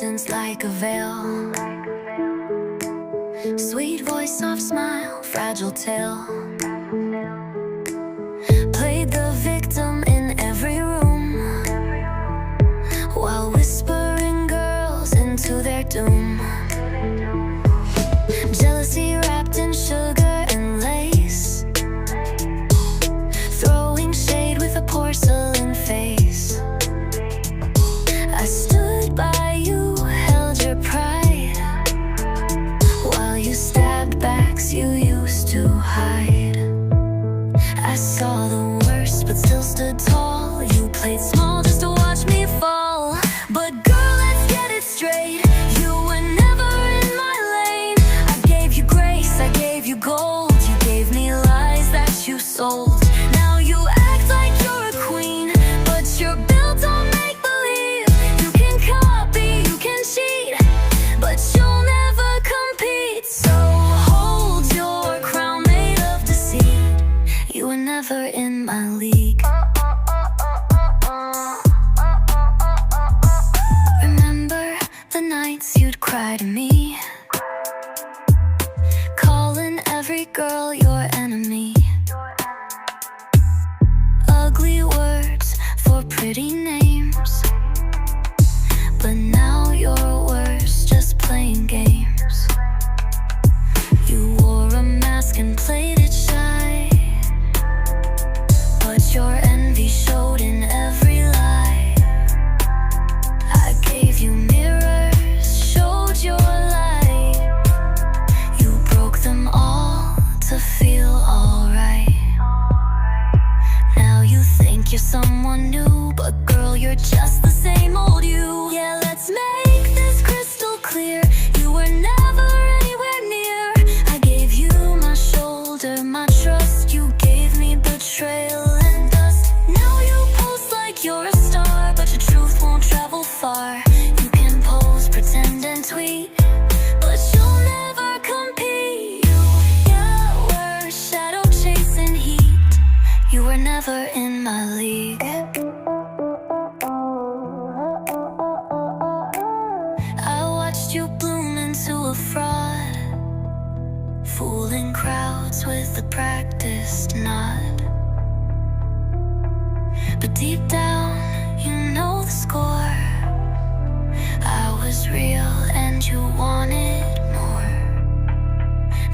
innocence like a veil. Sweet voice, soft smile, fragile tale. Played the victim in every room, while whispering girls into their doom. Jealousy wrapped in sugar and lace, throwing shade with a porcelain face. I stood by you, held your pride, while you stabbed backs you used to hide. I saw the worst but still stood tall. You played small just to watch me fall. But girl, let's get it straight, you were never in my lane. I gave you grace, I gave you gold, you gave me lies that you sold. Now you act like you're a queen, but you're built on make-believe. You can copy, you can cheat, but you'll never compete. So hold your crown made of deceit, you were never in my league. Remember the nights you'd cry to me, calling every girl your enemy. Ugly words for pretty names, but now you're worse, just playing games. You wore a mask and played it shy, but your envy showed in every lie. I gave you mirrors, showed your light. You broke them all to feel alright. Now you think you're someone new, but girl, you're just the same old you. Yeah, let's make this crystal clear, you were never anywhere near. I gave you my shoulder, my trust, you gave me betrayal and dust. Now you pose like you're a star, but your truth won't travel far. You can pose, pretend and tweet, but you'll never compete. Yeah, we're shadow chasing heat, you were never in my league. I watched you bloom into a fraud, fooling crowds with a practiced nod. But deep down, you know the score. I was real and you wanted more.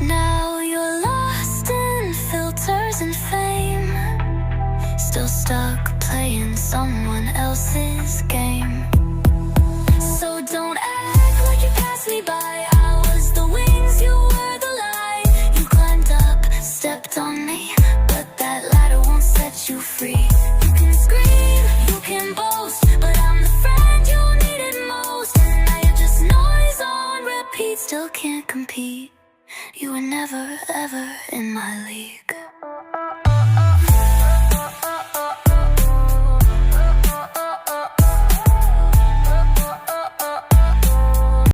Now you're lost in filters and fame, still stuck playing someone else's game. So don't act like you passed me by. I was the wings, you were the lie. You climbed up, stepped on me, but that ladder won't set you free. You can scream, you can boast, but I'm the friend you needed most. Now you're just noise on repeat, still can't compete. You were never ever in my league.